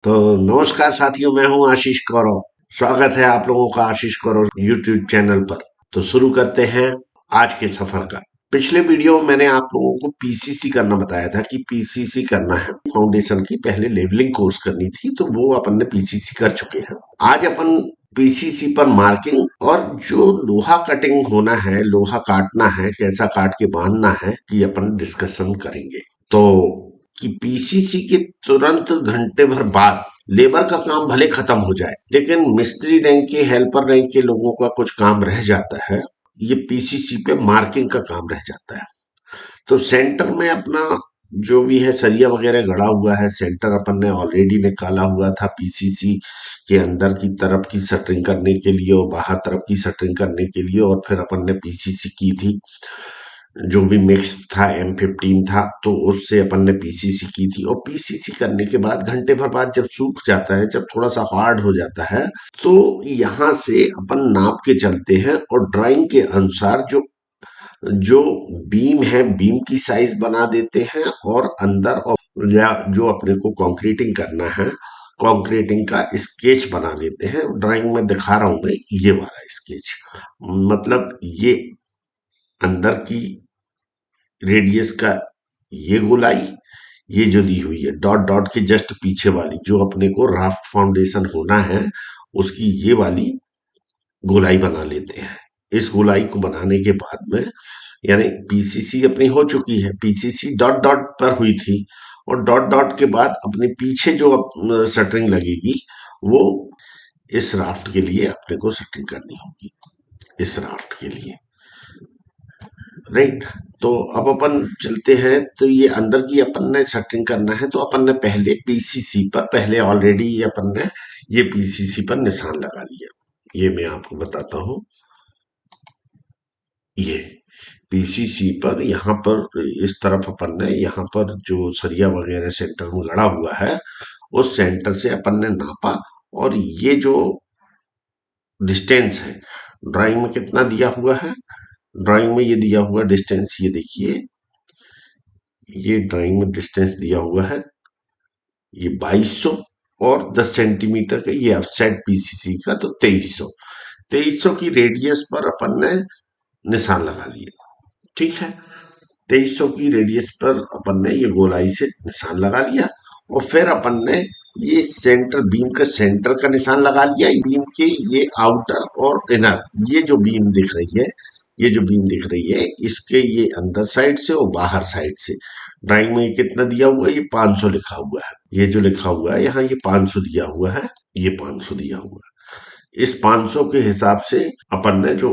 तो नमस्कार साथियों, मैं हूं आशीष कौरव। स्वागत है आप लोगों का आशीष कौरव यूट्यूब चैनल पर। तो शुरू करते हैं आज के सफर का। पिछले वीडियो में मैंने आप लोगों को पीसीसी करना बताया था कि पीसीसी करना है, फाउंडेशन की पहले लेवलिंग कोर्स करनी थी, तो वो अपन ने पीसीसी कर चुके हैं। आज अपन पीसीसी पर मार्किंग और जो लोहा कटिंग होना है, लोहा काटना है, कैसा काट के बांधना है, कि अपन डिस्कशन करेंगे। तो कि पीसीसी के तुरंत घंटे भर बाद लेबर का काम भले खत्म हो जाए, लेकिन मिस्त्री रैंक के, हेल्पर रैंक के लोगों का कुछ काम रह जाता है। ये पीसीसी पे मार्किंग का काम रह जाता है। तो सेंटर में अपना जो भी है सरिया वगैरह गड़ा हुआ है, सेंटर अपन ने ऑलरेडी निकाला हुआ था पीसीसी के अंदर की तरफ की शटरिंग करने के लिए और बाहर तरफ की शटरिंग करने के लिए, और फिर अपन ने पीसीसी की थी। जो भी मिक्स था M15 था, तो उससे अपन ने पीसीसी की थी। और पीसीसी करने के बाद घंटे भर बाद जब सूख जाता है, जब थोड़ा सा हार्ड हो जाता है, तो यहाँ से अपन नाप के चलते हैं और ड्राइंग के अनुसार जो जो बीम है, बीम की साइज बना देते हैं, और अंदर और या जो अपने को कंक्रीटिंग करना है, कंक्रीटिंग का स्केच बना लेते हैं। ड्राइंग में दिखा रहा हूं मैं, ये वाला स्केच, मतलब ये अंदर की रेडियस का ये गोलाई, ये जो दी हुई है डॉट डॉट के जस्ट पीछे वाली, जो अपने को राफ्ट फाउंडेशन होना है, उसकी ये वाली गोलाई बना लेते हैं। इस गोलाई को बनाने के बाद में, यानी पीसीसी अपनी हो चुकी है, पीसीसी डॉट डॉट पर हुई थी, और डॉट डॉट के बाद अपने पीछे जो शटरिंग लगेगी, वो इस राफ्ट के लिए अपने को शटरिंग करनी होगी, इस राफ्ट के लिए। राइट। तो अब अपन चलते हैं। तो ये अंदर की अपन ने सेटिंग करना है, तो अपन ने पहले पीसीसी पर, पहले ऑलरेडी अपन ने ये पीसीसी पर निशान लगा लिया। ये मैं आपको बताता हूँ। ये पीसीसी पर, यहाँ पर इस तरफ अपन ने, यहाँ पर जो सरिया वगैरह सेंटर में गड़ा हुआ है, उस सेंटर से अपन ने नापा। और ये जो डिस्टेंस है, ड्राइंग में कितना दिया हुआ है, ड्राइंग में ये दिया हुआ डिस्टेंस, ये देखिए, ये ड्राइंग में डिस्टेंस दिया हुआ है, ये 2200 और 10 सेंटीमीटर का, ये ऑफसेट पीसीसी का, तो 2300 की रेडियस पर अपन ने निशान लगा लिया। ठीक है, 2300 की रेडियस पर अपन ने ये गोलाई से निशान लगा लिया। और फिर अपन ने ये सेंटर, बीम का सेंटर का निशान लगा लिया। बीम के ये आउटर और इनर, ये जो बीम दिख रही है, ये जो बीम दिख रही है, इसके ये अंदर साइड से और बाहर साइड से, ड्राइंग में ये कितना दिया हुआ है, ये 500 लिखा हुआ है। ये जो लिखा हुआ है यहाँ, ये 500 दिया हुआ है, ये 500 दिया हुआ है। इस 500 के हिसाब से अपन ने जो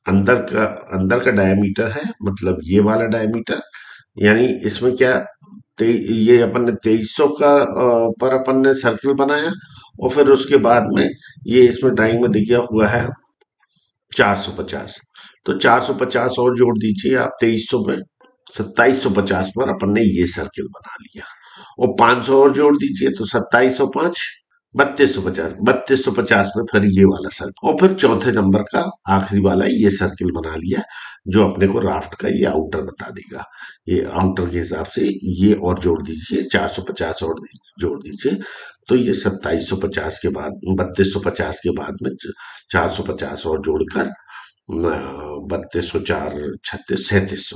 अंदर का डायमीटर है, मतलब ये वाला डायमीटर, यानी इसमें क्या, ये अपन ने 2300 का पर अपन ने सर्किल बनाया। और फिर उसके बाद में ये इसमें ड्राइंग में दिया हुआ है 450, तो 450 और जोड़ दीजिए आप 2300 में, 2750 पर अपन ने ये सर्किल बना लिया। और 500 और जोड़ दीजिए तो 2705, 3250, 3250 में फिर ये वाला सर्किल, और फिर चौथे नंबर का आखिरी वाला ये सर्किल बना लिया, जो अपने को राफ्ट का ये आउटर बता देगा। ये आउटर के हिसाब से ये और जोड़ दीजिए, 450 और जोड़ दीजिए, तो ये 2750 के बाद, 3250 के बाद में 450 और जोड़कर 3204 36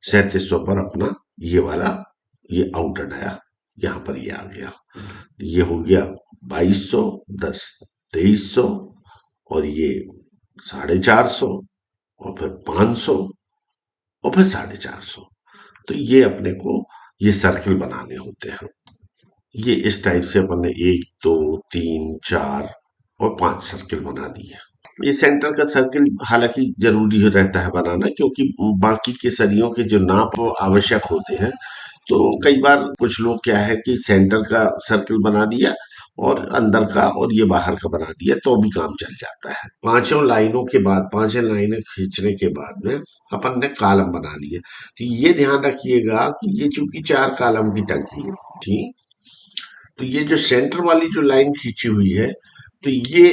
3700 पर अपना ये वाला, ये आउटर आया, यहाँ पर ये आ गया। ये हो गया 2200, 10, 2300, और ये 450, और फिर 500, और फिर 450। तो ये अपने को ये सर्किल बनाने होते हैं। ये इस टाइप से अपन ने 1 2 3 4 और 5 सर्किल बना दिए। ये सेंटर का सर्किल हालांकि जरूरी रहता है बनाना, क्योंकि बाकी के सरियों के जो नाप आवश्यक होते हैं, तो कई बार कुछ लोग क्या है कि सेंटर का सर्किल बना दिया और अंदर का और ये बाहर का बना दिया, तो भी काम चल जाता है। पांचों लाइनों के बाद, पांचों लाइनें खींचने के बाद में अपन ने कॉलम बना लिए। तो ये ध्यान रखिएगा कि ये चूंकि 4 कॉलम की टंकी है, ठीक, तो ये जो सेंटर वाली जो लाइन खींची हुई है, तो ये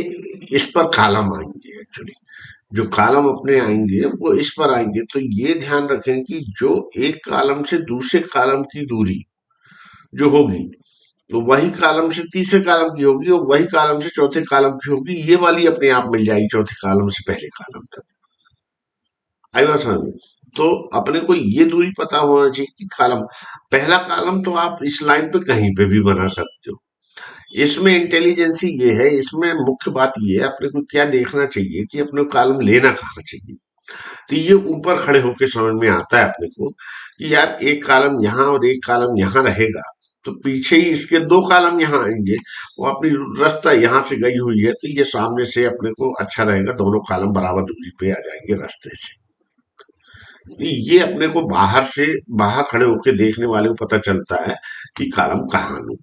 इस पर कॉलम आएंगे एक्चुअली, जो कॉलम अपने आएंगे वो इस पर आएंगे। तो ये ध्यान रखें कि जो एक कॉलम से दूसरे कॉलम की दूरी जो होगी, तो वही कॉलम से तीसरे कॉलम की होगी और वही कॉलम से चौथे कॉलम की होगी, ये वाली अपने आप मिल जाएगी चौथे कॉलम से पहले कॉलम तक। आई बात समझ में? तो अपने को ये दूरी पता होना चाहिए कि कॉलम, पहला कॉलम तो आप इस लाइन पे कहीं पे भी बना सकते हो। इसमें इंटेलिजेंसी ये है, इसमें मुख्य बात ये है, अपने को क्या देखना चाहिए कि अपने को कॉलम लेना कहाँ चाहिए। तो ये ऊपर खड़े होके समझ में आता है अपने को कि यार एक कॉलम यहाँ और एक कॉलम यहाँ रहेगा, तो पीछे ही इसके दो कॉलम यहाँ आएंगे। वो अपनी रास्ता यहाँ से गई हुई है, तो ये सामने से अपने को अच्छा रहेगा, दोनों कॉलम बराबर दूरी पे आ जाएंगे रास्ते से। तो ये अपने को बाहर से, बाहर खड़े होके देखने वाले को पता चलता है कि कॉलम कहाँ लूं।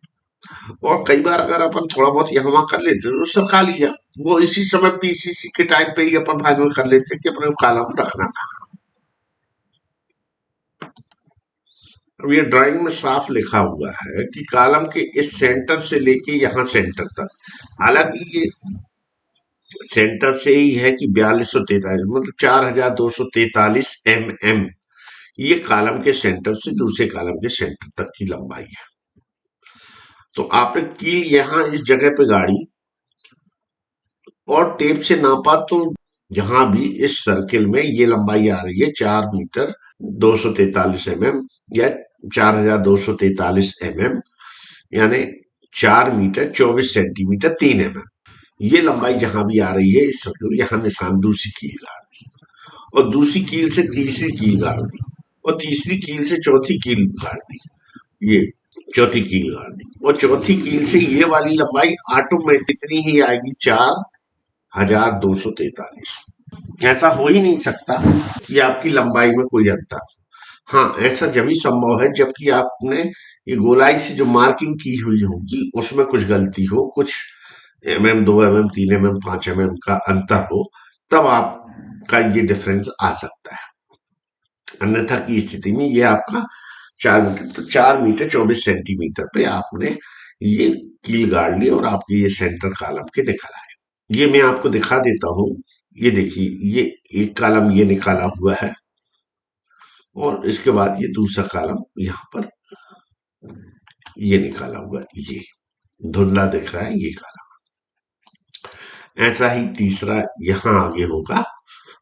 और कई बार अगर अपन थोड़ा बहुत यहाँ वहां कर लेते तो सरका लिया, वो इसी समय पीसीसी के टाइम पे ही अपन फाइनल कर लेते कि अपने को कॉलम रखना था। अब ये ड्राइंग में साफ लिखा हुआ है कि कॉलम के इस सेंटर से लेके यहाँ सेंटर तक, हालांकि ये सेंटर से ही है कि 4243 मतलब 4243 mm, ये कॉलम के सेंटर से दूसरे कॉलम के सेंटर तक की लंबाई है। तो आपने कील यहाँ इस जगह पे गाड़ी और टेप से नापा, तो यहाँ भी इस सर्किल में ये लंबाई आ रही है 4 मीटर 243 mm या 4243 mm, यानी 4 मीटर 24 सेंटीमीटर 3 mm। ये लंबाई जहां भी आ रही है इस सर्किल, यहाँ निशान दूसरी कील गाड़ दी और दूसरी कील से तीसरी कील गाड़ दी और तीसरी कील से चौथी कील गाड़ दी, ये चौथी कील गाड़ दी और चौथी कील से ये वाली लंबाई ऑटोमेटिक इतनी ही आएगी 4243। ऐसा हो ही नहीं सकता कि आपकी लंबाई में कोई अंतर। हाँ, ऐसा जब ही संभव है जबकि आपने ये गोलाई से जो मार्किंग की हुई होगी उसमें कुछ गलती हो, कुछ mm 2 mm 3 mm 5 mm का अंतर हो, तब आपका ये डिफरेंस आ सकता है। अन्यथा की स्थिति में ये आपका 4 मीटर, तो 4 मीटर 24 सेंटीमीटर पे आपने ये कील गाड़ ली और आपके ये सेंटर कॉलम के निकल आए। ये मैं आपको दिखा देता हूँ। ये देखिए, ये एक कॉलम ये निकाला हुआ है और इसके बाद ये दूसरा कॉलम यहाँ पर ये निकाला हुआ, ये धुंधला दिख रहा है ये कॉलम। ऐसा ही तीसरा यहाँ आगे होगा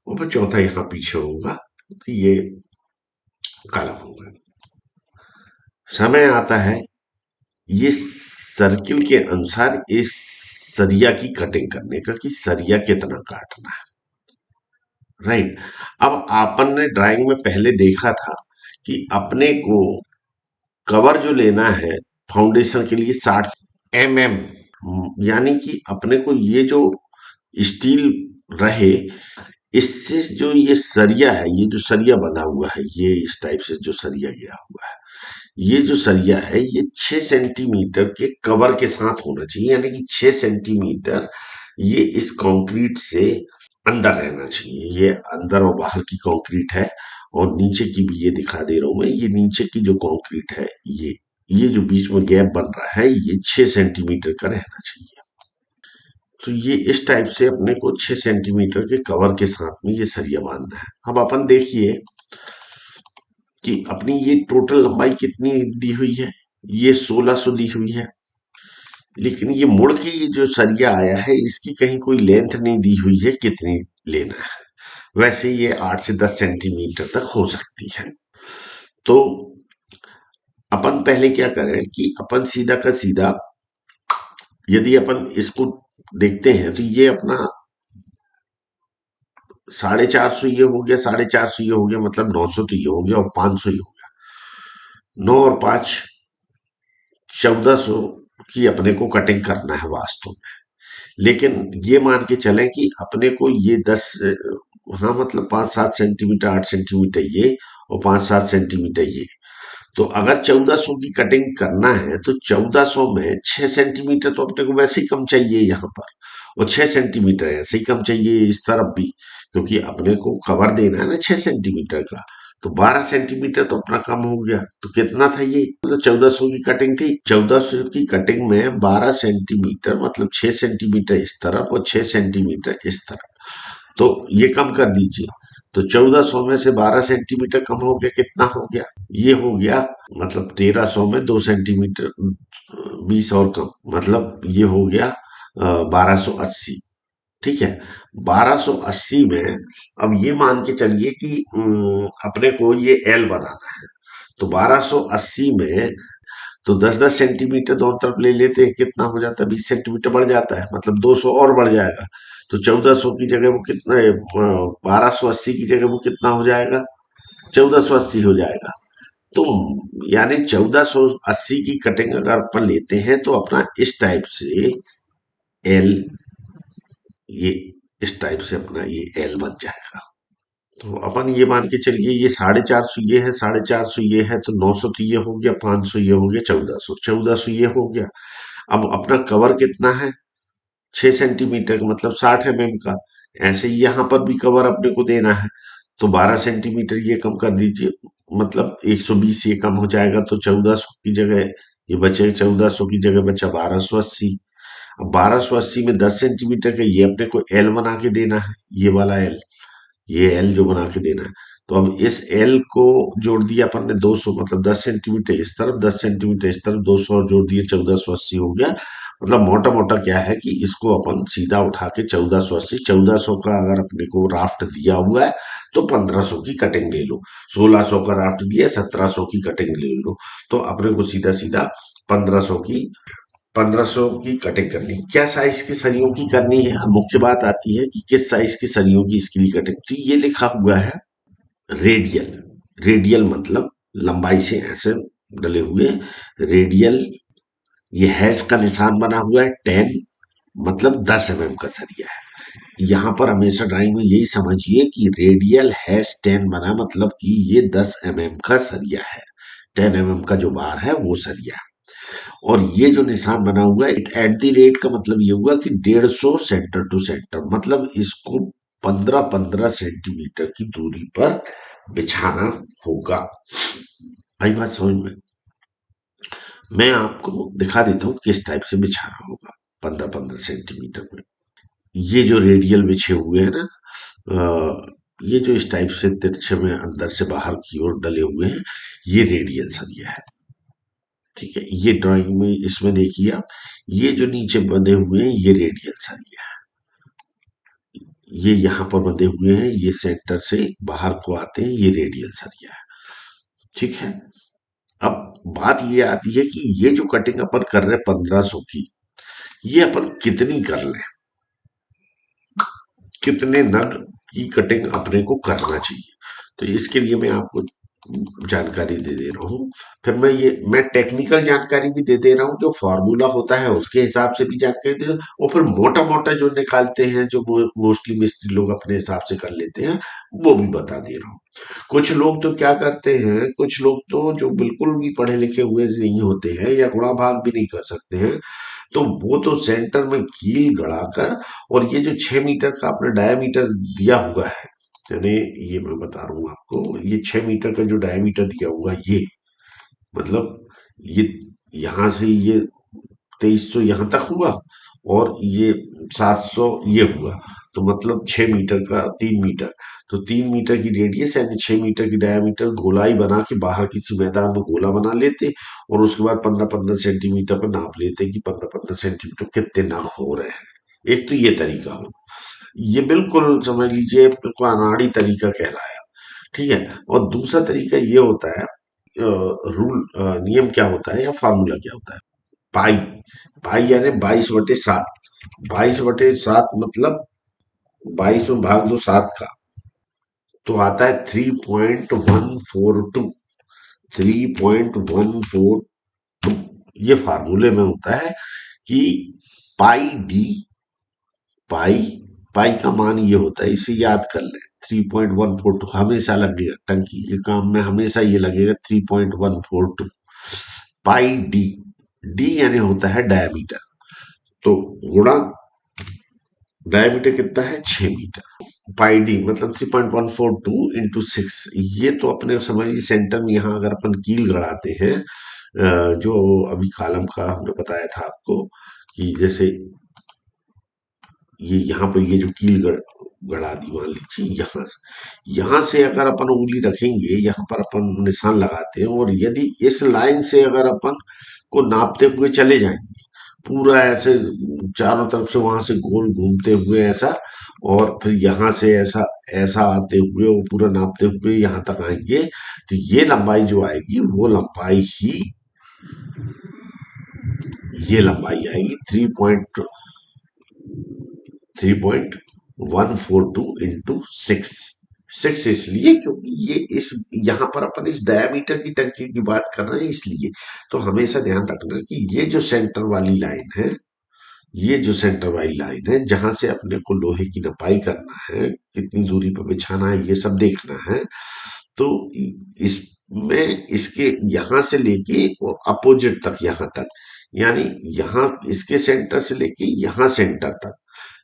और फिर चौथा यहाँ पीछे होगा, तो ये कॉलम होगा। समय आता है ये सर्किल के अनुसार इस सरिया की कटिंग करने का कि सरिया कितना काटना है। राइट। अब आपन ने ड्राइंग में पहले देखा था कि अपने को कवर जो लेना है फाउंडेशन के लिए 60 mm, यानी कि अपने को ये जो स्टील रहे, इससे जो ये सरिया है, ये जो सरिया बंधा हुआ है, ये इस टाइप से जो सरिया गया हुआ है, ये जो सरिया है ये 6 सेंटीमीटर के कवर के साथ होना चाहिए, यानी कि 6 सेंटीमीटर ये इस कंक्रीट से अंदर रहना चाहिए। ये अंदर और बाहर की कंक्रीट है और नीचे की भी ये दिखा दे रहा हूं मैं, ये नीचे की जो कंक्रीट है, ये जो बीच में गैप बन रहा है ये 6 सेंटीमीटर का रहना चाहिए। तो ये इस टाइप से अपने को 6 सेंटीमीटर के कवर के साथ में ये सरिया बांधना है। अब अपन देखिए कि अपनी ये टोटल लंबाई कितनी दी हुई है, ये 1600 दी हुई है, लेकिन ये मुड़ के ये जो सरिया आया है इसकी कहीं कोई लेंथ नहीं दी हुई है कितनी लेना है। वैसे ये 8 से 10 सेंटीमीटर तक हो सकती है। तो अपन पहले क्या करें कि अपन सीधा का सीधा, यदि अपन इसको देखते हैं तो ये अपना 450 ये हो गया, 450 ये हो गया, मतलब 900 तो ये हो गया और 500 ये हो गया। 9 और 5 1400 की अपने को कटिंग करना है वास्तव में। लेकिन ये मान के चलें कि अपने को ये 10, हाँ मतलब 5-7 सेंटीमीटर 8 सेंटीमीटर ये और 5-7 सेंटीमीटर ये, तो अगर 1400 की कटिंग करना है तो 1400 में 6 सेंटीमीटर तो अपने को वैसे ही कम चाहिए यहाँ पर, और 6 सेंटीमीटर ऐसे ही कम चाहिए इस तरफ भी, क्योंकि अपने को कवर देना है ना 6 सेंटीमीटर का। तो 12 सेंटीमीटर तो अपना कम हो गया। तो कितना था ये, तो 1400 की कटिंग थी, 1400 की कटिंग में 12 सेंटीमीटर मतलब 6 सेंटीमीटर इस तरफ और 6 सेंटीमीटर इस तरफ, तो ये कम कर दीजिए। तो 1400 में से 12 सेंटीमीटर कम हो गया, कितना हो गया, ये हो गया मतलब 1300 में 2 सेंटीमीटर 20 और कम, मतलब ये हो गया 1280। ठीक है, 1280 में अब ये मान के चलिए कि अपने को ये एल बनाना है। तो 1280 में तो 10-10 सेंटीमीटर दोनों तरफ ले लेते हैं, कितना हो जाता है? 20 सेंटीमीटर बढ़ जाता है, मतलब 200 और बढ़ जाएगा। तो 1400 की जगह वो कितना, 1280 की जगह वो कितना हो जाएगा? 1480 हो जाएगा। तो यानी 1480 की कटिंग अगर अपन लेते हैं तो अपना इस टाइप से एल, ये इस टाइप से अपना ये एल बन जाएगा। तो अपन ये मान के चलिए, ये 450 ये है, 450 ये है, तो 900 तो ये हो गया, 500 ये हो गया, 1400, 1400 ये हो गया। अब अपना कवर कितना है? 6 सेंटीमीटर, मतलब 60 mm का। ऐसे ही यहाँ पर भी कवर अपने को देना है, तो 12 सेंटीमीटर ये कम कर दीजिए, मतलब 120 ये कम हो जाएगा, तो 1400 की जगह ये बचे, 1400 की जगह बचा 1280। अब 1280 में 10 सेंटीमीटर का ये अपने को एल बना के देना है, ये वाला एल, ये एल जो बना के देना है। तो अब इस एल को जोड़ दिया अपन ने 200, मतलब 10 सेंटीमीटर इस तरफ, 10 सेंटीमीटर इस तरफ, 200 और जोड़ दिए, 1480 हो गया। मतलब मोटा मोटा क्या है कि इसको अपन सीधा उठा के 1480, 1400 का अगर अपने को राफ्ट दिया हुआ है तो 1500 की कटिंग ले लो, 1600 का राफ्ट दिया, 1700 की कटिंग ले लो, तो अपने को सीधा सीधा 1500 की 1500 की कटिंग करनी है। क्या साइज की सरियों की करनी है? अब मुख्य बात आती है कि किस साइज की सरियों की इसके लिए कटिंग। तो ये लिखा हुआ है रेडियल। रेडियल मतलब लंबाई से ऐसे डले हुए रेडियल। ये हैश का निशान बना हुआ है 10, मतलब 10 mm का सरिया है। यहाँ पर हमेशा ड्राइंग में यही समझिए कि रेडियल हैश 10 बना, मतलब कि ये 10 mm का सरिया है। 10 mm का जो बार है वो सरिया है। और ये जो निशान बना हुआ है एट द रेट का मतलब ये हुआ कि 150 सेंटर टू सेंटर, मतलब इसको 15-15 सेंटीमीटर की दूरी पर बिछाना होगा। आई बात समझ में? मैं आपको दिखा देता हूँ किस टाइप से बिछाना होगा। 15-15 सेंटीमीटर में ये जो रेडियल बिछे हुए हैं ना, ये जो इस टाइप से तिरछे में अंदर से बाहर की ओर डले हुए हैं, ये रेडियल सरिया है। ठीक है, ये ड्राइंग में इसमें देखिए आप, ये जो नीचे बंधे हुए हैं ये रेडियल सरिया है, ये यहाँ पर बंधे हुए हैं, ये सेंटर से बाहर को आते हैं, ये रेडियल सरिया है। ठीक है, अब बात ये आती है कि ये जो कटिंग अपन कर रहे हैं 1500 की, ये अपन कितनी कर लें, कितने नग की कटिंग अपने को करना चाहिए। तो इसके लिए मैं आपको जानकारी दे दे रहा हूँ। फिर मैं टेक्निकल जानकारी भी दे दे रहा हूँ, जो फॉर्मूला होता है उसके हिसाब से भी जानकारी दे रहा हूँ, और फिर मोटा मोटा जो निकालते हैं, जो मोस्टली मिस्त्री लोग अपने हिसाब से कर लेते हैं, वो भी बता दे रहा हूँ। कुछ लोग तो क्या करते हैं, कुछ लोग तो जो बिल्कुल भी पढ़े लिखे हुए नहीं होते हैं या गुणा भाग भी नहीं कर सकते हैं, तो वो तो सेंटर में कील गड़ाकर, और ये जो 6 मीटर का अपना डायामीटर दिया हुआ है, यानी ये मैं बता रहा हूँ आपको, ये 6 मीटर का जो डायमीटर दिया हुआ है, ये मतलब ये यहाँ से ये 2300 यहाँ तक हुआ, और ये 700 ये हुआ, तो मतलब 6 मीटर का 3 मीटर, तो 3 मीटर की रेडियस यानी 6 मीटर की डायमीटर गोलाई बना के बाहर किसी मैदान में गोला बना लेते, और उसके बाद 15-15 सेंटीमीटर पर नाप लेते कि 15-15 सेंटीमीटर कितने नग हो रहे हैं। एक तो ये तरीका हो, ये बिल्कुल समझ लीजिए बिल्कुल अनाड़ी तरीका कहलाया। ठीक है, और दूसरा तरीका ये होता है, रूल नियम क्या होता है या फार्मूला क्या होता है? पाई। पाई यानी 22/7। 22/7 मतलब 22 में भाग दो 7 का, तो आता है 3.142। 3.142 ये फार्मूले में होता है कि पाई डी, पाई पाई का मान ये होता है, इसे याद कर ले। 3.142 हमेशा लगेगा, टंकी के काम में हमेशा ये लगेगा 3.142 पाई डी। डी यानी होता है डायमीटर, तो गुणा डायमीटर कितना है 6 मीटर, पाई डी मतलब 3.142 × 6। ये तो अपने समझ लीजिए सेंटर में, यहाँ अगर अपन कील गड़ाते हैं, जो अभी कॉलम का हमने बताया था आपको कि जैसे ये यहाँ पर ये जो कील गड़ा दी मान लीजिए यहाँ से अगर अपन उंगली रखेंगे, यहाँ पर अपन निशान लगाते हैं और यदि इस लाइन से अगर अपन को नापते हुए चले जाएंगे पूरा ऐसे चारों तरफ से वहां से गोल घूमते हुए ऐसा, और फिर यहाँ से ऐसा ऐसा आते हुए और पूरा नापते हुए यहाँ तक आएंगे, तो ये लंबाई जो आएगी वो लंबाई ही ये लंबाई आएगी 3.142 इंटू 6। 6 इसलिए क्योंकि ये इस यहाँ पर अपन इस डायमीटर की टंकी की बात कर रहे हैं इसलिए। तो हमेशा ध्यान रखना कि ये जो सेंटर वाली लाइन है, ये जो सेंटर वाली लाइन है जहां से अपने को लोहे की नपाई करना है, कितनी दूरी पर बिछाना है, ये सब देखना है। तो इसमें इसके यहां से लेके और अपोजिट तक यहां तक, यानी यहाँ इसके सेंटर से लेके यहाँ सेंटर तक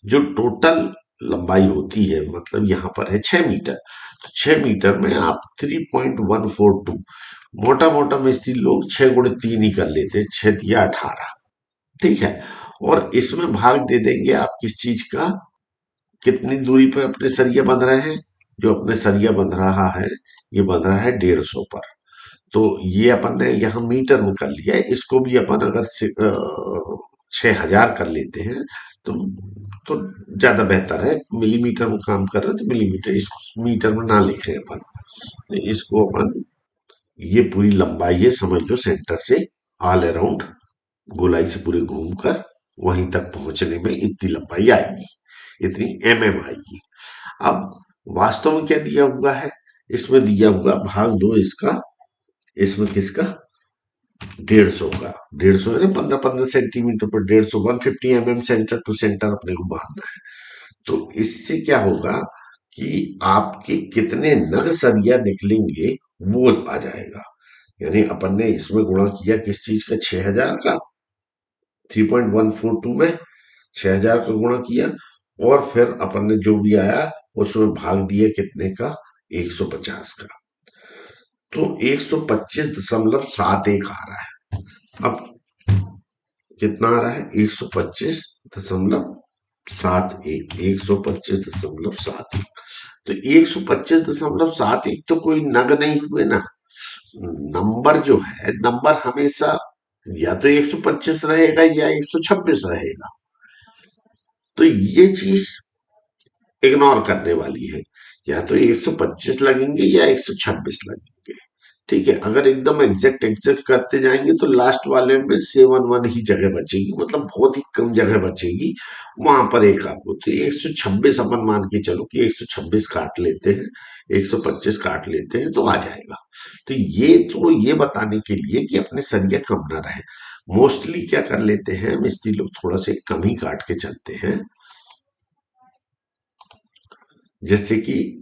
जो टोटल लंबाई होती है, मतलब यहाँ पर है 6 मीटर, तो 6 मीटर में आप 3.142, मोटा मोटा मिस्त्री लोग 6 गुणे 3 ही कर लेते, 6 या 18, ठीक है। और इसमें भाग दे देंगे आप किस चीज का, कितनी दूरी पर अपने सरिया बंध रहे हैं। जो अपने सरिया बंध रहा है, ये बंध रहा है 150 पर। तो ये अपन ने यहाँ मीटर में कर लिया है, इसको भी अपन अगर 6,000 कर लेते हैं तो तो ज्यादा बेहतर है। मिलीमीटर में काम कर रहे हैं तो मिलीमीटर, इस मीटर में ना लिखे अपन, तो इसको अपन, ये पूरी लंबाई है समझ लो सेंटर से ऑल अराउंड गोलाई से पूरे घूमकर वहीं तक पहुंचने में इतनी लंबाई आएगी, इतनी आएगी। अब वास्तव में क्या दिया हुआ है, इसमें दिया हुआ भाग दो इसका, इसमें किसका, 150 का, 150 है ना, 15-15 सेंटीमीटर पर 150, 150 mm सेंटर टू सेंटर अपने को बांधना है। तो इससे क्या होगा कि आपके कितने नग सरिया निकलेंगे वो आ जाएगा। यानी अपन ने इसमें गुणा किया किस चीज का, 6,000 का, 3.142 में 6,000 का गुणा किया, और फिर अपन ने जो भी आया उसमें भाग दिया कितने का, 150 का। तो 125.71 आ रहा है। अब कितना आ रहा है, 125.71, 125.71। तो 125.71 तो कोई नग नहीं हुए ना। नंबर जो है, नंबर हमेशा या तो 125 रहेगा या 126 रहेगा। तो ये चीज इग्नोर करने वाली है, या तो 125 लगेंगे या 126 लगेंगे, ठीक है। अगर एकदम एग्जैक्ट एग्जैक्ट करते जाएंगे तो लास्ट वाले में 7-1 ही जगह बचेगी, मतलब बहुत ही कम जगह बचेगी, वहां पर एक आपको, तो 126 अपन मान के चलो कि 126 काट लेते हैं, 125 काट लेते हैं तो आ जाएगा। तो ये बताने के लिए कि अपने सरिया कम ना रहे, मोस्टली क्या कर लेते हैं मिस्त्री लोग, थोड़ा से कम ही काट के चलते हैं, जिससे कि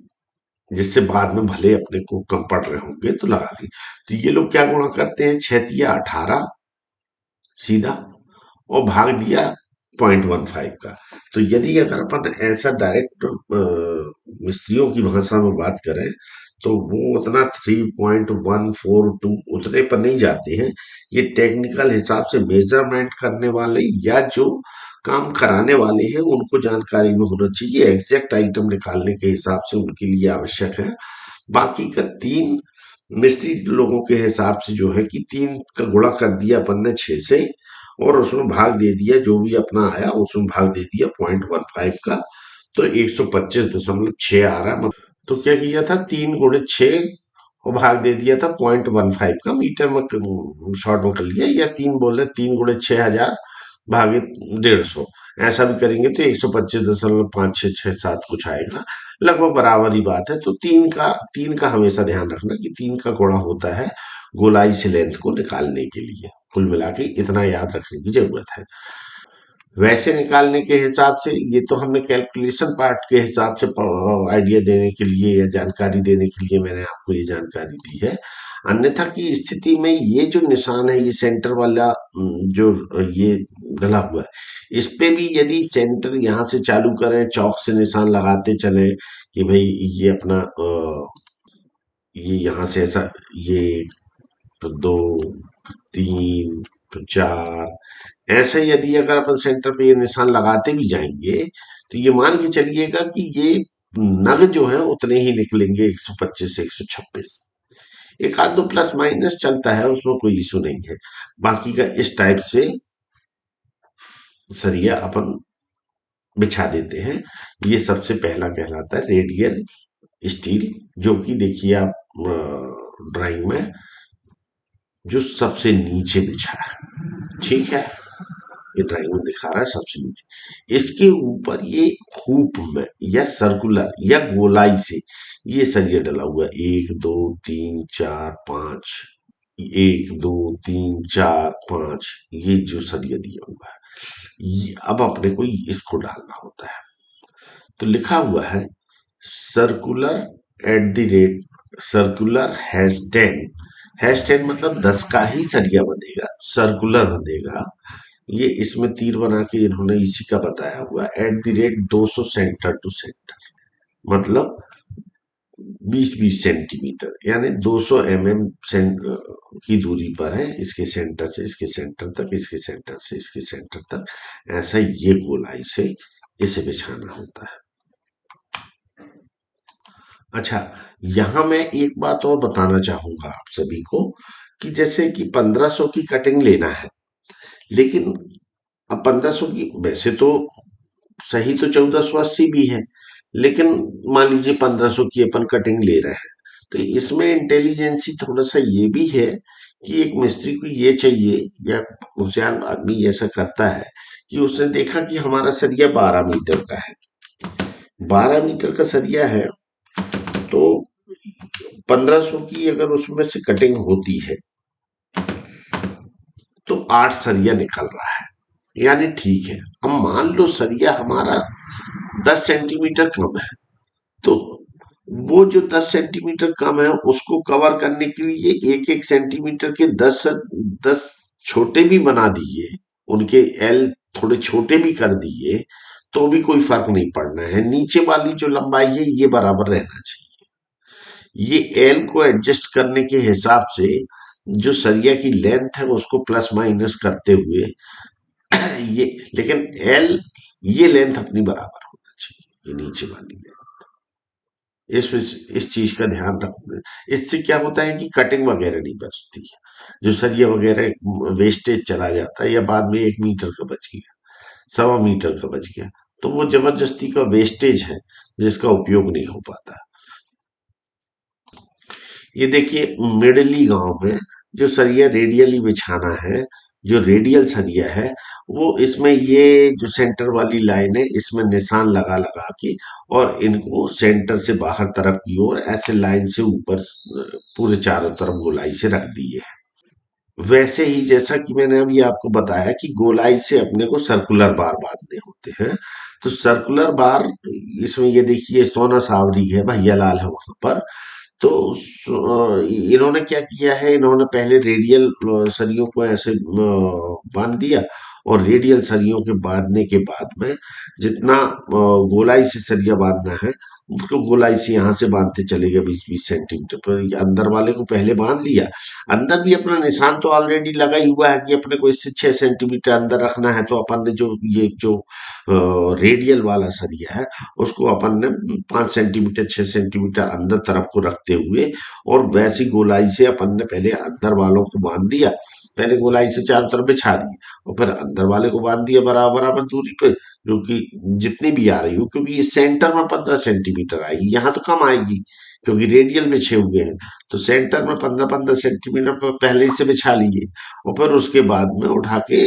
जिससे बाद में भले अपने को कम पड़ रहे होंगे तो लगा ली। तो ये लोग क्या गुणा करते हैं, 6 या 18 सीधा, और भाग दिया 0.15 का। तो यदि अगर अपन ऐसा डायरेक्ट मिस्त्रियों की भाषा में बात करें तो वो उतना 3.142 उतने पर नहीं जाते हैं। ये टेक्निकल हिसाब से मेजरमेंट करने वाले या जो काम कराने वाले हैं उनको जानकारी में होना चाहिए, एग्जैक्ट आइटम निकालने के हिसाब से उनके लिए आवश्यक है। बाकी का 3 मिस्त्री लोगों के हिसाब से जो है कि 3 का गुणा कर दिया अपन ने 6 से, और उसमें भाग दे दिया जो भी अपना आया, उसमें भाग दे दिया 0.15 का, तो 125.6 आ रहा है। तो क्या किया था, 3 गुणे 6 और भाग दे दिया था 0.15 का, मीटर में शॉर्ट में कर लिया, या 3 बोल रहे, 3 गुणे 6,000 भागे 150, ऐसा भी करेंगे तो 125.5667 कुछ आएगा, लगभग बराबर ही बात है। तो 3 का हमेशा ध्यान रखना कि 3 का गुणा होता है गोलाई से लेंथ को निकालने के लिए। कुल मिला के इतना याद रखने की जरूरत है। वैसे निकालने के हिसाब से, ये तो हमने कैलकुलेशन पार्ट के हिसाब से आइडिया देने के लिए या जानकारी देने के लिए मैंने आपको ये जानकारी दी है। अन्यथा की स्थिति में ये जो निशान है, ये सेंटर वाला जो ये डला हुआ है, इस पे भी यदि सेंटर यहाँ से चालू करें, चौक से निशान लगाते चले कि भाई ये अपना ये यहाँ से ऐसा, ये तो 2, 3, तो 4, ऐसे यदि अगर अपन सेंटर पे ये निशान लगाते भी जाएंगे तो ये मान के चलिएगा कि ये नग जो है उतने ही निकलेंगे, 125 से 126। एक आध दो प्लस माइनस चलता है, उसमें कोई इशू नहीं है। बाकी का इस टाइप से सरिया अपन बिछा देते हैं। ये सबसे पहला कहलाता है रेडियल स्टील, जो कि देखिए आप ड्राइंग में जो सबसे नीचे बिछा है, ठीक है, ये ड्राइंग में दिखा रहा है सबसे नीचे। इसके ऊपर ये हुप में या सर्कुलर या गोलाई से ये सरिया डला हुआ है, 1 2 3 4 5, 1 2 3 4 5, ये जो सरिया दिया हुआ है, ये अब अपने को इसको डालना होता है। तो लिखा हुआ है सर्कुलर सर्कुलर हैश 10 मतलब 10 का ही सरिया बंधेगा, सर्कुलर बंधेगा। ये इसमें तीर बना के इन्होंने इसी का बताया हुआ, @200 सेंटर टू सेंटर, मतलब 20-20 सेंटीमीटर, यानी 200 mm की दूरी पर है, इसके सेंटर से इसके सेंटर तक, इसके सेंटर से इसके सेंटर तक, ऐसा ये गोलाई से इसे बिछाना होता है। अच्छा, यहां मैं एक बात और बताना चाहूंगा आप सभी को, कि जैसे कि 1500 की कटिंग लेना है, लेकिन अब 1500 की वैसे तो सही तो 1480 भी है, लेकिन मान लीजिए 1500 की अपन कटिंग ले रहे हैं, तो इसमें इंटेलिजेंसी थोड़ा सा ये भी है कि एक मिस्त्री को ये चाहिए, या होशियार आदमी ऐसा करता है कि उसने देखा कि हमारा सरिया 12 मीटर का है, 12 मीटर का सरिया है, तो 1500 की अगर उसमें से कटिंग होती है तो 8 सरिया निकल रहा है, यानी ठीक है। अब मान लो सरिया हमारा 10 सेंटीमीटर कम है, तो वो जो 10 सेंटीमीटर कम है उसको कवर करने के लिए 1-1 सेंटीमीटर के 10 छोटे भी बना दिए, उनके एल थोड़े छोटे भी कर दिए, तो भी कोई फर्क नहीं पड़ना है। नीचे वाली जो लंबाई है ये बराबर रहना चाहिए। ये एल को एडजस्ट करने के हिसाब से जो सरिया की लेंथ है उसको प्लस माइनस करते हुए ये, लेकिन एल ये लेंथ अपनी बराबर होना चाहिए, ये नीचे वाली लेंथ। इस चीज का ध्यान रखना। इससे क्या होता है कि कटिंग वगैरह नहीं बचती है, जो सरिया वगैरह वेस्टेज चला जाता है, या बाद में 1 मीटर का बच गया, 1.25 मीटर का बच गया, तो वो जबरदस्ती का वेस्टेज है जिसका उपयोग नहीं हो पाता। ये देखिए मिडली गांव में जो सरिया रेडियली बिछाना है, जो रेडियल सरिया है, वो इसमें ये जो सेंटर वाली लाइन है इसमें निशान लगा लगा के, और इनको सेंटर से बाहर तरफ की ओर ऐसे लाइन से ऊपर पूरे चारों तरफ गोलाई से रख दिए है। वैसे ही जैसा कि मैंने अभी आपको बताया कि गोलाई से अपने को सर्कुलर बार बांधने होते हैं, तो सर्कुलर बार इसमें ये देखिए सोना सावरी है, भैया लाल है वहां पर। तो इन्होंने क्या किया है, इन्होंने पहले रेडियल सरियों को ऐसे बांध दिया, और रेडियल सरियों के बांधने के बाद में जितना गोलाई से सरिया बांधना है उसको गोलाई से यहाँ से बांधते चले गए 20-20 सेंटीमीटर पर। ये अंदर वाले को पहले बांध लिया, अंदर भी अपना निशान तो ऑलरेडी लगा ही हुआ है कि अपने को इससे 6 सेंटीमीटर अंदर रखना है, तो अपन ने जो ये जो रेडियल वाला सरिया है उसको अपन ने 5 सेंटीमीटर 6 सेंटीमीटर अंदर तरफ को रखते हुए, और वैसी गोलाई से अपन ने पहले अंदर वालों को बांध दिया, पहले गोलाई से चारों तरफ बिछा दिए, और फिर अंदर वाले को बांध दिया बराबर बराबर दूरी पे, जो कि जितनी भी आ रही हो, क्योंकि ये सेंटर में 15 सेंटीमीटर आएगी, यहाँ तो कम आएगी क्योंकि रेडियल बिछे हुए हैं। तो सेंटर में 15-15 सेंटीमीटर पर पहले से बिछा लिए, और फिर उसके बाद में उठा के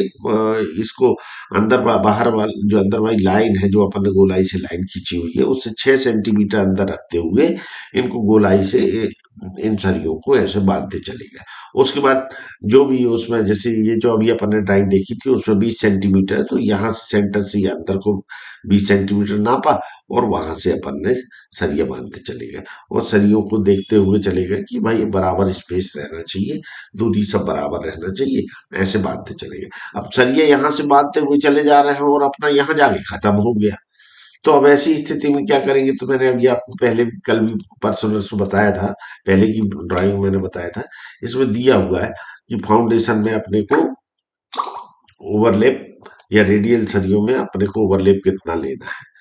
इसको अंदर बाहर वाली जो अंदर वाली लाइन है, जो अपन ने गोलाई से लाइन खींची हुई है, उससे 6 सेंटीमीटर अंदर रखते हुए इनको गोलाई से इन सरियों को ऐसे बांधते चले गए। उसके बाद जो भी उसमें, जैसे ये जो अभी अपन ने ड्राइंग देखी थी उसमें 20 सेंटीमीटर है, तो यहाँ सेंटर से ये अंदर को 20 सेंटीमीटर नापा, और वहां से अपन ने सरिया बांधते चले गए, और सरियों को देखते हुए चले गए कि भाई ये बराबर स्पेस रहना चाहिए, दूरी सब बराबर रहना चाहिए, ऐसे बांधते चले गए। अब सरिया यहाँ से बांधते हुए चले जा रहे हैं और अपना यहाँ जाके खत्म हो गया, तो अब ऐसी स्थिति में क्या करेंगे, तो मैंने अभी आपको पहले भी कल भी परसों नरसों बताया था, पहले की ड्राइंग मैंने बताया था, इसमें दिया हुआ है कि फाउंडेशन में अपने को ओवरलेप या रेडियल सरियों में अपने को ओवरलेप कितना लेना है।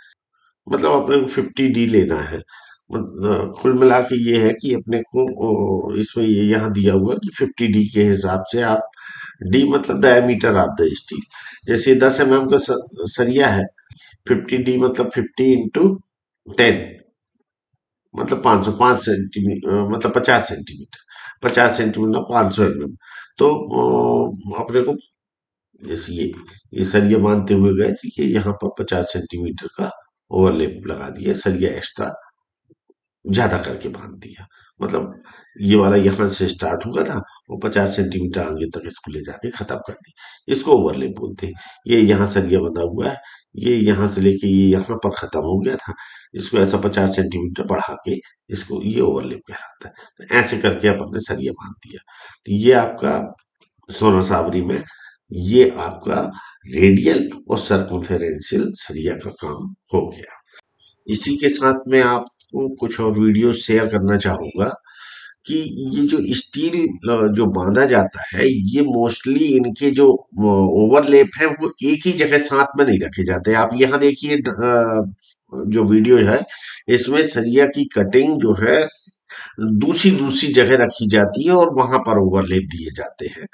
मतलब अपने को 50D लेना है। कुल मिला के ये है कि अपने को इसमें ये यहाँ दिया हुआ कि 50D के हिसाब से आप, डी मतलब डायमीटर ऑफ द स्टील। जैसे 10 mm का सरिया है, 50D मतलब 50 × 10, मतलब 505 सेंटीमीटर, मतलब 50 सेंटीमीटर, 50 सेंटीमीटर 500 mm। तो अपने को जैसे ये सरिया मानते हुए गए थे कि यहाँ पर 50 सेंटीमीटर का ओवरलेप लगा दिया, सरिया एक्स्ट्रा ज्यादा करके बांध दिया। मतलब ये वाला यहाँ से स्टार्ट हुआ था, वो 50 सेंटीमीटर आगे तक इसको ले जाके खत्म कर दी। इसको ओवरलेप बोलते हैं। ये यहाँ सरिया बंधा हुआ है, ये यहाँ से लेके ये यहाँ पर खत्म हो गया था, इसको ऐसा 50 सेंटीमीटर बढ़ा के इसको ये ओवरलेप कहलाता है। तो ऐसे करके अपन ने सरिया बांध दिया। तो ये आपका सोना साबरी में ये आपका रेडियल और सर्कमफेरेंशियल सरिया का काम हो गया। इसी के साथ मैं आपको कुछ और वीडियो शेयर करना चाहूंगा कि ये जो स्टील जो बांधा जाता है, ये मोस्टली इनके जो ओवरलेप है वो एक ही जगह साथ में नहीं रखे जाते। आप यहाँ देखिए, जो वीडियो है इसमें सरिया की कटिंग जो है दूसरी दूसरी जगह रखी जाती है और वहां पर ओवरलेप दिए जाते हैं।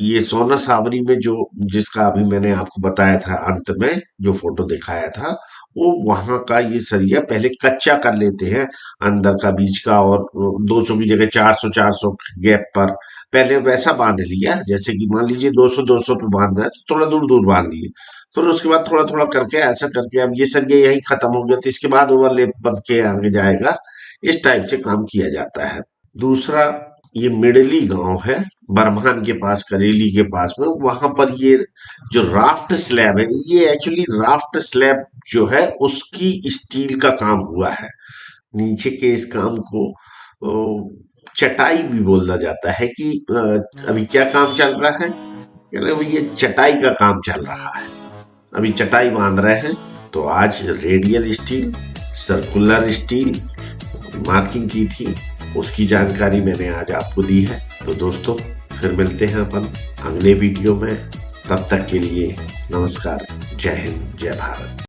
ये सोना सावरी में जो, जिसका अभी मैंने आपको बताया था अंत में जो फोटो दिखाया था, वो वहां का ये सरिया पहले कच्चा कर लेते हैं, अंदर का बीच का, और 200 की जगह 400 400 गैप पर पहले वैसा बांध लिया। जैसे कि मान लीजिए 200 200 पे बांधना है तो थोड़ा दूर दूर बांध लिए, फिर उसके बाद थोड़ा थोड़ा करके ऐसा करके अब ये सरिया यही खत्म हो गया तो इसके बाद ओवरलेप बन के आगे जाएगा। इस टाइप से काम किया जाता है। दूसरा, ये मिडली गांव है बरमान के पास, करेली के पास में, वहां पर ये जो राफ्ट स्लैब है, ये एक्चुअली राफ्ट स्लैब जो है उसकी स्टील का काम हुआ है। नीचे के इस काम को चटाई भी बोला जाता है कि अभी क्या काम चल रहा है, कह रहे भाई ये चटाई का काम चल रहा है, अभी चटाई बांध रहे हैं। तो आज radial steel, circular steel marking की थी, उसकी जानकारी मैंने आज आपको दी है। तो दोस्तों, फिर मिलते हैं अपन अगले वीडियो में। तब तक के लिए नमस्कार, जय हिंद, जय भारत।